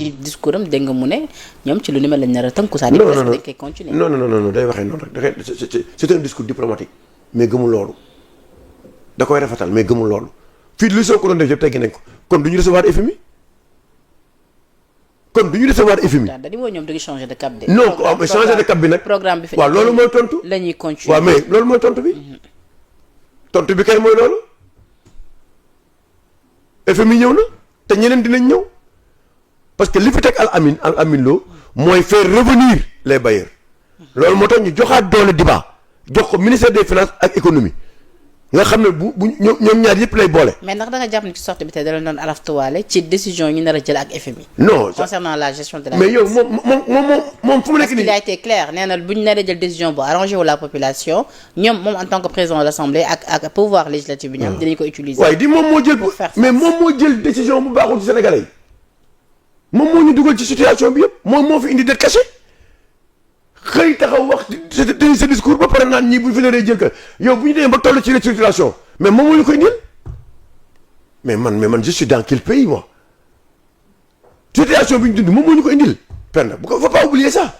discours am dégg nga mu ne ñoom ci lu ni mel lañ nar a tënku. saa di presque dañ koy continuer. non day waxee noonu rek c'est un discours diplomatique mais gëmul loolu da koy rafetal mais gëmul loolu fii lu soo ko doon def yëpp teggi nañ ko kon du ñu recevoir FMI da di woo ñoom dañuy changer de cap de. non mais changer de cap bi nag. programme bi fi waaw loolu mooy tontu. la ñuy continuer waaw mais loolu mooy tontu bi. tontu bi kay mooy loolu. FMI ñëw na te ñeneen dinañ ñëw parce que li fi teg al amin loo mooy faire revenir les bailleurs loolu moo tax ñu joxaat doole débat jox ko ministère des finances ak économie nga xam ne bu ñoom ñaar yëpp lay boole. mais ndax da nga jàpp ni ci sortie bi tey da leen doon araftuwaale ci décision yi ñu nar a jël ak FMI. non concernant la gestion de la. mais yow moom fu mu nekk nii. il a été clair nee na bu ñu naree jël décision bu arrangé wu la population ñoom moom en tant que président de l'Assemblée ak pouvoir législatif bi ñoom dinañ ko utiliser. waaye di moom moo jël mais moom moo jël décision bu baaxul ci Sénégalais yi moom moo ñu dugal ci situation bi yëpp moom moo fi indi dette cachée xëy taxaw wax sa discours ba pare naan ñii bu ñu fi naree jël ka yow bu ñu demee ba toll ci restructuration mais moom moo ñu koy indil mais man je suis dans quel pays moi situation bi ñu dund moom moo ñu ko indil penda bu ko faut pas oublier ça.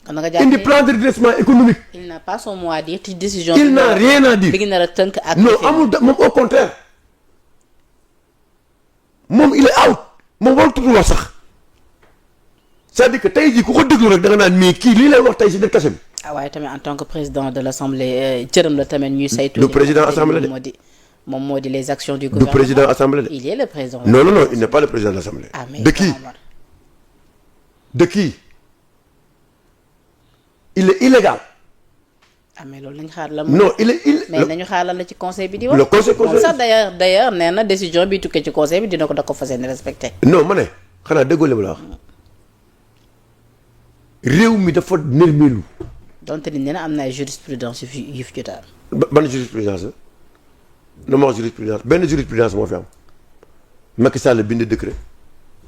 kon nga jàpp indi plan de redressement économique. il n'a pas son mot à dire ci décision. il n'a rien à dire bi ngi nar a tënk ak. non amul moom au contraire moom il est out moom warul tudd wax sax. c'est-à-dire que tey jii ku ko déglu rek da nga naan mais kii lii lay wax tey si dette cachée bi. waaye tamit en tant que président de l'Assemblée cëram la tamit ñuy saytu. du président assemblée de moom moo di les actions du gouvernement. du président assemblée de. il est le président. non il n'est pas le président de l'Assemblée. ah mais de qui il est illégal. ah mais loolu nañu xaar la. non il est mais nañu xaar la ci conseil bi di wax. le conseil moom sax d'ailleurs nee na décision bi tukkee ci conseil bi dina ko da ko fas yéene respecté. non ma ne xanaa déggoo li ma la wax. réew mi dafa nërmeelu. donte ni nee na am na ay jurisprudence yu fi jotaal. ban jurisprudence la nu ma wax jurisprudence benn jurisprudence moo fi am Macky Sall bind décret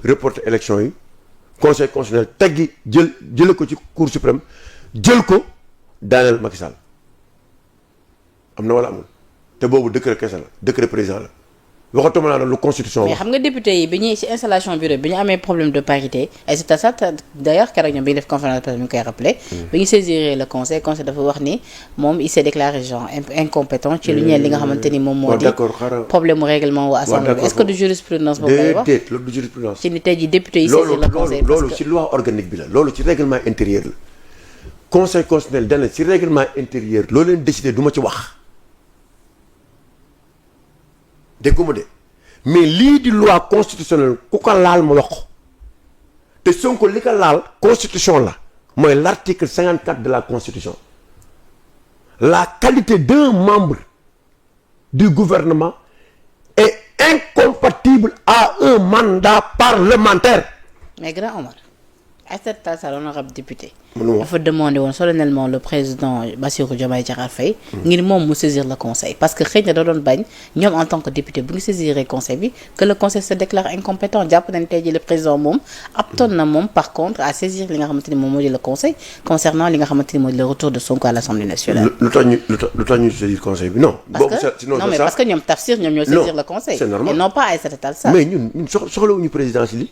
reporter élection yi conseil constitutionnel teggi jële ko ci cour suprême jël ko daaneel Macky Sall am na wala amul te boobu décret kese la décret président la. waxatuma naa lu constitution mais xam nga député yi bi ñuy ci installation bureau bi ñu amee problème de parité et c'est ça d'ailleurs keroog ñoom bi ñu def conférence de presse bi ñu koy rappelé bi ñu saisir le conseil dafa wax ni moom il s'est déclaré genre incompétent ci lu ñeel li nga xamante ni moom moo di problème mu règlement wu assemblée bi est-ce que du jurisprudence boobu lay wax déedéet loolu du jurisprudence ci ni tey jii député yi saisir le conseil loolu ci loi organique bi la loolu ci règlement intérieur la conseil constitutionnel dana ci règlement intérieur loolu leen décidé du ma ci wax dégguma de mais lii di loi constitutionnelle ku ko laal ma wax ko te Sonko li ko laal constitution la mooy l'article 54 de la constitution la qualité d'un membre du gouvernement est incompatible à un mandat parlementaire. mais grand Omar Aïssata Tall Sall honorable député mënuma dafa demandé woon solennellement le président Bassirou Diomaye Diakhar Faye ngir moom mu saisir le conseil parce que xëy na da doon bañ ñoom en tant que député bu ñu saisir conseil bi que le conseil se déclare incompétent jàpp nañ tey ji le président moom aptoon na moom par contre à saisir li nga xamante ni moom moo di le conseil concernant li nga xamante ni moo di le retour de Sonko à l'Assemblée nationale. lu tax ñu saisir conseil bi non. parce que ñoom Tafsir ñoom ñoo saisir le conseil. c'est normal et non pas Aïssata Tall Sall. mais ñun soxlawuñu présidence li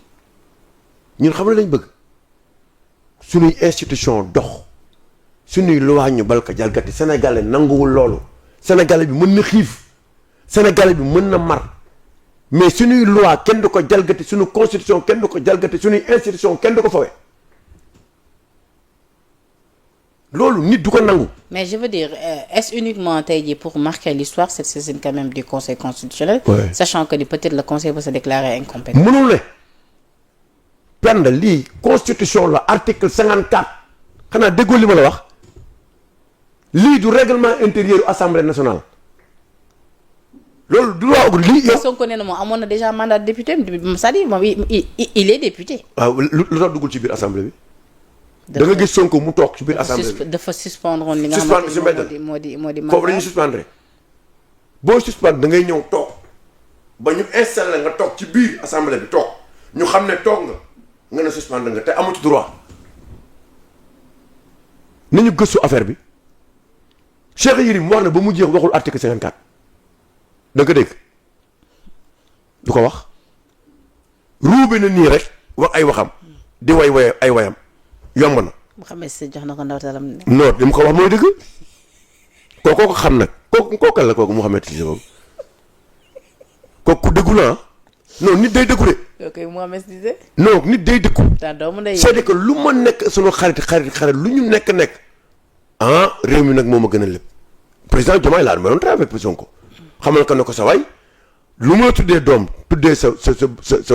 ñun xam lañ bëgg suñuy institution dox suñuy loi ñu balka jalgati sénégalais nanguwul loolu sénégalais bi mën na xiif sénégalais bi mën na mar mais suñuy loi kenn du ko jalgati suñu constitution kenn du ko jalgati suñuy institution kenn du ko fawee loolu nit du ko nangu. mais je veux dire est-ce uniquement tey jii pour marquer l'histoire cette saisine quand même du conseil constitutionnel. sachant que ni peut-être le conseil va se déclarer incompétent. mënul ne pend lii constitution la article 54 xanaa déggoo li ma la wax lii du règlement intérieur assemblée nationale loolu du loi lii yow. Sonko nee na moom amoon na déjà mandat de député c'est-à-dire moom il est député. waaw lu tax duggul ci biir assemblée bi. da nga gis Sonko mu toog ci biir assemblée bi dafa suspendre woon li nga xamante ni moo di foofu dañuy suspendre boo suspendre da ngay ñëw toog ba ñu installé nga toog ci biir assemblée bi toog ñu xam ne toog nga ne suspendre nga te amatu droit nañu gëstu affaire bi Cheikh Yérim wax na ba mu jeex waxul article 54 da nga ko dégg du ko wax ruube na nii rek wax ay waxam di way ay wayam yomb na. Mouhamed Cissé jox na ko ndawtalam ne. non li mu ko wax mooy dëgg kooku ko xam nag kooku la kooku Mouhamed Cissé boobu kooku dëggu la non nit day dëggu de. ok Mouhamed Cissé. non nit day dëggu. doomu ndey c'est-à-dire que lu ma nekk sunu xarit lu ñu nekk réew mi nag moo ma gën a lépp président Diomaye laa ma doon travailler avec Sonko xamal ko ne ko sa waay lu ma tuddee doom tuddee sa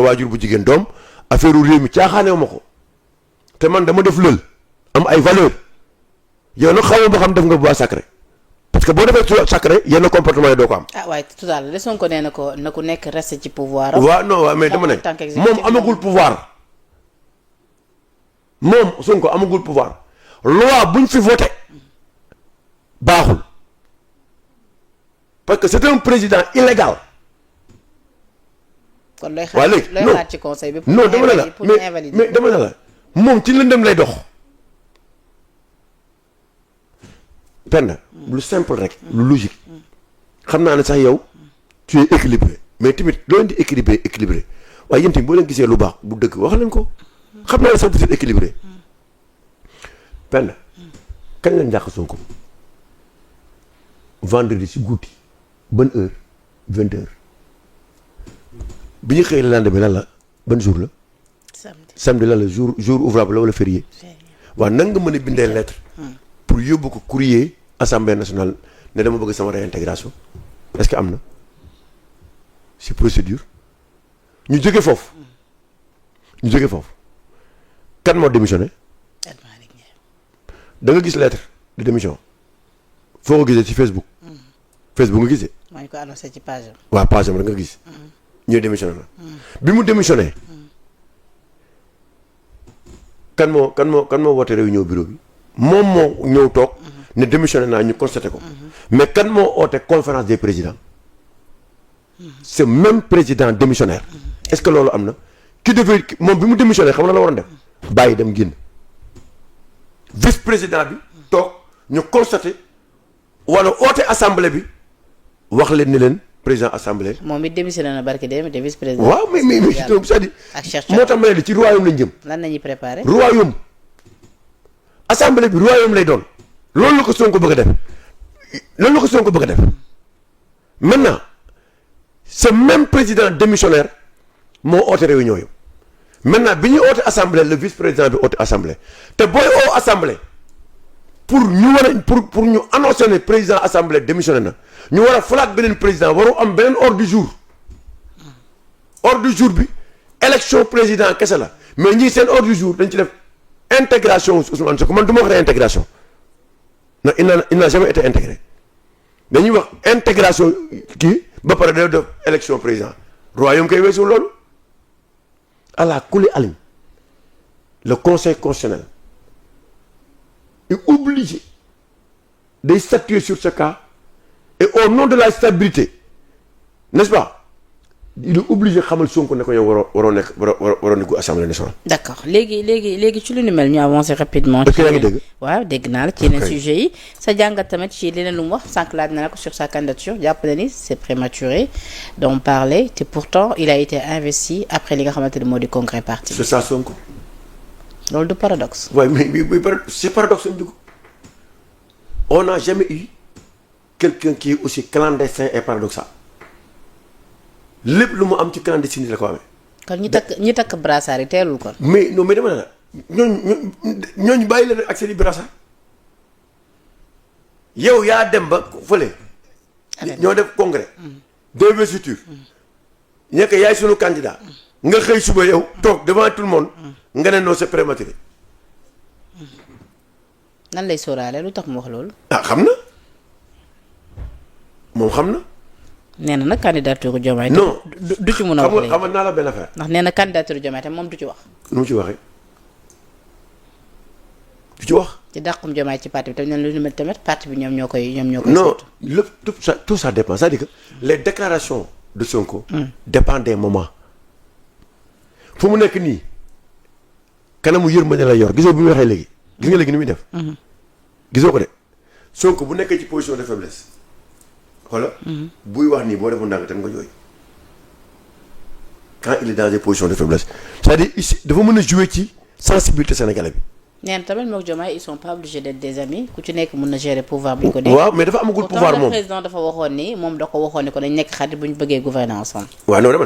waajur bu jigéen doom affaire u réew mi caaxaanewu ma ko te man dama def lël am ay valeur yow nag xaw ma ba xam def nga bois sacré parce que boo defee sacré yenn comportement yi doo ko am. waaye tout à l'heure Sonko nee na ko na ku nekk resté ci pouvoir. waaw non waaw mais dama ne moom amagul pouvoir moom Sonko amagul pouvoir loi buñ fi voté baaxul parce que c'est un président illégal. kon looy xalaat ci conseil bi. non dama ne la mais dama ne la moom ci lëndëm lay dox. penn lu simple rek lu logique xam naa ne sax yow tu es équilibré mais tamit loo leen di équilibré waaye yéen tamit boo leen gisee lu baax bu dëgg wax leen ko xam naa ne sax vous êtes équilibré penn kañ lañ jàq Sonko vendredi si guddi ban heure 20 heures bi ñu xëy la lendemain lan la ban jour la samedi lan la jour ouvrable la wala férié waaw nan nga mën a bindee lettre pour yóbbu ko courrier assemblée nationale ne dama bëgg sama réintégration est-ce que am na si procédure ñu jóge foofu kan moo démissionné da nga gis lettre de démission foo ko gisee ci Facebook nga gisee. maa ngi ko annoncé ci page am. waaw page am da nga gis. ñooy démissionné na. bi mu démissionné. kan moo woote réunion bureau bi. moom moo ñëw toog. ne démissionné naa ñu constaté ko. mais kan moo oote conférence des présidents. ce même président démissionnaire. est-ce que loolu am na. ki devait moom bi mu démissionné xam na la waroon def. bàyyi dem génn. vice président bi. toog ñu constaté. wala oote assemblée bi. wax leen ni leen président assemblée. moom it démissionné na barki dem te vice président. waaw mais c'est-à-dire. ak Cheikh moo tax ma ne ci royaume lañ jëm. lan la ñuy préparé. royaume. assemblée bi royaume lay doon. loolu la ko Sonko bëgg a def. maintenant ce même président démissionnaire moo oote réunion yi. maintenant bi ñuy oote assemblée le vice président bi oote assemblée te booy oo assemblée. pour ñu annoncer ne président assemblée démissionné na ñu war a falaat beneen président waru am beneen ordre du jour bi élection président kese la mais ñii seen ordre du jour dañ ci def intégration Ousmane Sonko man du ma wax réintégration non il n'a jamais été intégré dañuy wax intégration kii ba pare day def élection président royaume koy weesu loolu ala kulli alim le conseil constitutionnel est obligé de statuer sur ce cas et au nom de la stabilité n'est-ce pas il est obligé xamal Sonko ne ko yow waroo nekk assemblée nationale. d'accord léegi ci lu ni mel ñu avancer rapidement. est-ce que yaa ngi dégg. waaw dégg naa la ci yeneen sujets yi sa jàngat tamit ci leneen lu mu wax sànq laaj na la ko sur sa candidature jàpp na ni c'est prématuré d'en parler te pourtant il a été investi après li nga xamante ne moo di congrès parti. c'est ça Sonko. loolu du paradoxe. waaye mais c'est paradoxe am dugg on n'a jamais eu quelqu'un qui est aussi clandestin et paradoxal lépp lu mu am ci clandestin la ko amee. kon ñi takk brassard yi teelul kon. mais non mais dama ne la ñooñu bàyyi leen ak seen i brassard yow yaa dem ba fële. ñoo def congrès. d'investiture. ñekk yaay sunu candidat. nga xëy suba yow toog devant tout le monde. nga ne non c'est prématuré. nan lay sóoraale lu tax mu wax loolu. ah xam na moom xam na. nee na nag candidature Diomaye. non du ci mun a wax léegi xam naa la benn affaire. ndax nee na candidature Diomaye te moom du ci wax. nu mu ci waxee du ci wax. ci dàqum Diomaye ci parti bi tamit nee na lu mel tamit parti bi ñoom ñoo koy. non lépp tout ça dépend c'est-à-dire que les déclarations de Sonko. dépendent des moments. fu mu nekk nii kanamu yërmande la yor gisoo bi mu waxee léegi. gis nga léegi ni muy def. gisoo ko de Sonko bu nekkee ci position de faiblesse. xoola buy wax nii boo defoon ndànk tam nga jooy quand il est dans des positions de faiblesse c'est-à-dire ici dafa mën a jouer ci sensibilité sénégalais bi. nee na tamit moom Diomaye ils sont pas obligés d'être des amis ku ci nekk mën na gérer pouvoir bi ñu ko dee. waaw mais dafa amagul pouvoir moom le président dafa waxoon ni moom da ko waxoon ni ko dañ nekk xarit bu ñu bëggee gouverner ensemble. waaw non dama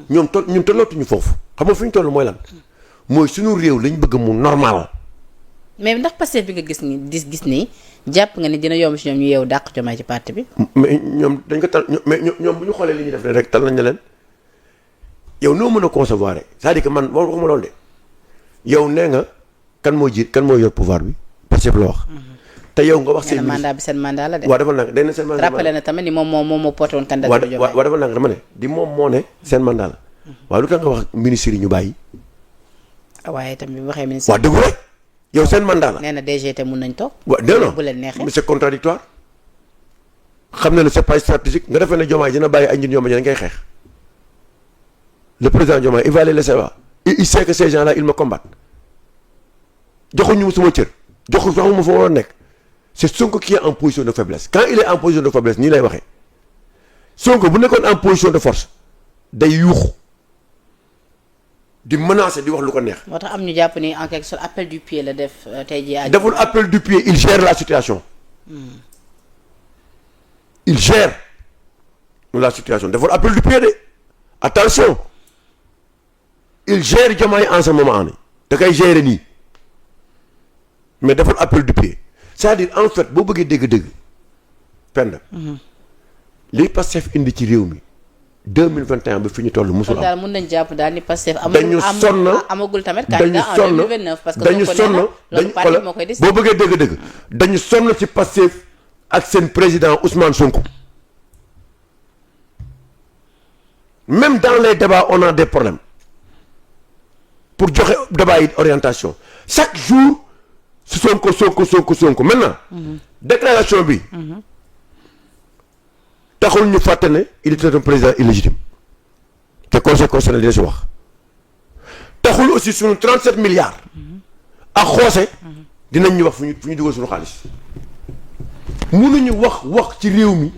ne ñun tollootuñu foofu xam nga fi ñu toll mooy lan mooy suñu réew lañ bëgg mu normal. mais ndax Pastef bi nga gis ni jàpp nga ni dina yomb si ñoom ñu yeewu dàq Diomaye ci parti bi. mais ñoom dañ ko tal mais ñoom bu ñu xoolee li ñuy def rek tal nañ ne leen yow noo mën a concevoir rek c'est-à-dire que man waxuma loolu de yow nee nga kan moo yor pouvoir bi Pastef la wax. te yow nga wax seen mandat bi seen mandat la de. waaw dafa nag day na seen mandat. rappelé na tamit ni moom moo porté woon candidat Diomaye. waaw dafa nag dama ne di moom moo ne seen mandat la. waaw lu tax nga wax ministre yi ñu bàyyi. waaye tamit bi waxee ministre. waaw dëgg rek yow seen mandat la. nee na DGT mun nañ toog. waaw non bu leen neexee mais c'est contradictoire xam na ne c'est pas stratégique nga defee ne Diomaye dina bàyyi ay nit ñoom dañ koy xeex le président Diomaye il va les laisser va il sait que ces gens-là ils me combattent joxuñu ma suma cër joxul sax ma fa war a nekk c'est Sonko qui est en position de faiblesse quand il est en position de faiblesse nii lay waxee Sonko bu nekkoon en position de force day yuuxu di menacer di wax lu ko neex. moo tax am ñu jàpp ni en quelque sorte appel du pied la def tey jii. deful appel du pied il gère la situation. il gère la situation deful appel du pied de attention il gère Diomaye en ce moment nii da koy gérer nii mais deful appel du pied c'est-à-dire en fait boo bëggee dégg-dégg penda li Pastef indi ci réew mi 2021 ba fi ñu toll musul am. daal mën nañ jàpp daal ni Pastef amagul tamit dañu candidat en 2029 parce que dañu sonn dañu xoolal boo bëggee dégg-dégg dañu sonn ci Pastef ak seen président Ousmane Sonko même dans les débats on a des problèmes pour joxe débat yi orientation chaque jour su Sonko maintenant déclaration bi taxul ñu fàtte ne il était un président illégitime te conseil constitutionnel dina si wax taxul aussi suñu 37 milliards ak xoose dinañ ñu wax fu ñu dugal suñu xaalis mënuñu wax ci réew mi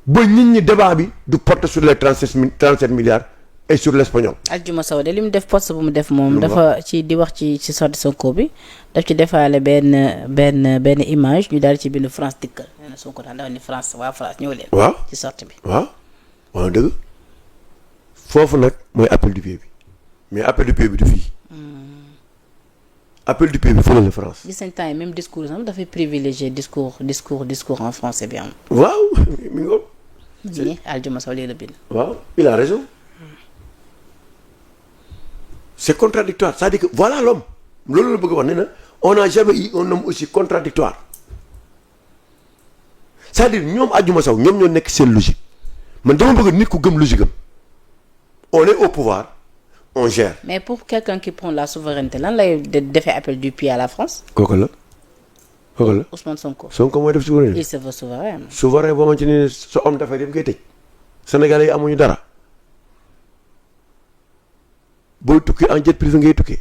ba nit ñi débat bi du porter sur les 37 milliards et sur l'espagnol. Aljuma Sow de li mu def poste bu mu def moom dafa ci di wax ci sorti Sonko bi daf ci defaale benn image ñu daal ci bindu France dikkal nee na Sonko daal dafa ni France waa France ñëw leen. waaw ci sorti bi. waaw dëgg foofu nag mooy appel du pied bi mais appel du pied bi du fii. appel du pied bi fële la France. gis nañ temps yi même discours am dafay privilégier discours en français bi am. waaw mi ngi ko. nii Aljuma Sow lii la bind. waaw il a raison. c'est contradictoire c'est-à-dire que voilà l'homme loolu la bëgg wax ne na on n'a jamais eu un homme aussi contradictoire c'est-à-dire ñoom Aljuma Sow ñoom ñoo nekk seen logique man dama bëgg nit ku gëm logique am on est au pouvoir on gère. mais pour quelqu'un qui prend la souveraineté lan lay defee appel du pied à la France. kooku la Ousmane Sonko. Sonko mooy def souveraineté. il se veut souverain. souverain boo xamante ni sa homme d'affaires yëpp ngay tëj Sénégalais yi amuñu dara. booy tukki en jet privé ngay tukkee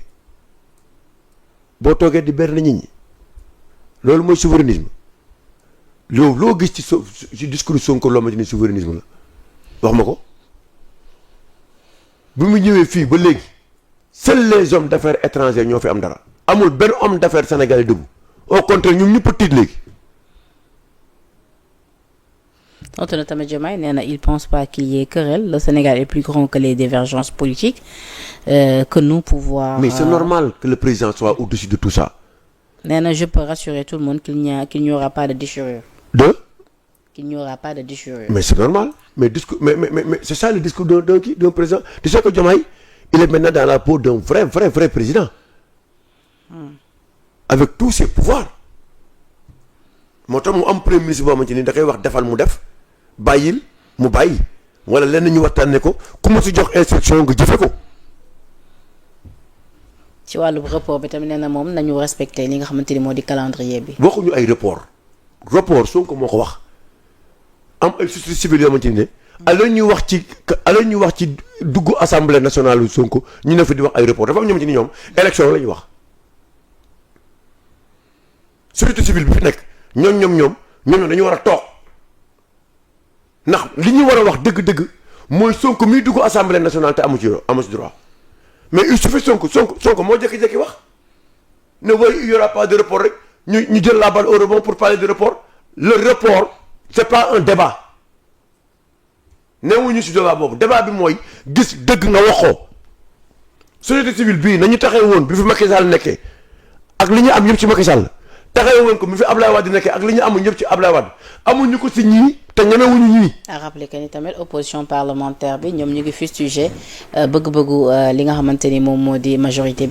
boo toogee di ber na nit ñi loolu mooy souverainisme loo gis ci discours Sonko loo xamante ni souverainisme la wax ma ko bi mu ñëwee fii ba léegi seuls les hommes d'affaires étrangers ñoo fi am dara amul benn homme d'affaires sénégalais dugg au contraire ñun ñëpp tiit léegi. tontu na tamit Diomaye nee na il pense pas qu'il y ait querelle le Sénégal est plus grand que les divergences politiques que nous pouvoir. mais c'est normal que le président soit au-dessus de tout ça. nee na je peux rassurer tout le monde qu'il n'y aura pas de déchirure. qu'il n'y aura pas de déchirure. mais c'est normal mais c'est ça le discours d'un président tu sais que Diomaye il est maintenant dans la peau d'un vrai président. avec tous ses pouvoirs. moo tax mu am premier ministre boo xamante ni da koy wax defal mu def. bàyyil mu bàyyi wala lenn ñu waxtaanee ko ku ma si jox instruction nga jëfe ko. ci wàllu report bi tamit nee na moom nañu respecter li nga xamante ni moo di calendrier bi. waxuñu ay report Sonko moo ko wax am ay société civile yoo xamante ni ne. alors ñuy wax ci dugg assemblée nationale Sonko ñu ne fa di wax ay report dafa am ñoom ci ni ñoom élection la ñuy wax société civile bi fi nekk ñoom dañu war a toog. ndax li ñu war a wax dëgg-dëgg mooy Sonko miy dugg assemblée nationale te amu ci droit mais il suffit Sonko moo jékki-jékki wax ne way il y aura pas de report rek ñu jël la balle au rebond pour parler de report. Le report c'est pas un débat newuñu ci débat bi mooy gis dëgg nga waxoo société civile bii nañu taxee woon bi fi Macky Sall nekkee ak li ñu am yëpp ci Macky Sall taxee woon ko bi fi Ablaye Wade nekkee ak li ñu amul yëpp ci Ablaye Wade amuñu ko ci ñii te ñemewuñu ñii. à rappeler que ni tamit opposition parlementaire bi ñoom ñu ngi fustiger bëgg-bëggu li nga xamante ni moom moo di majorité bi.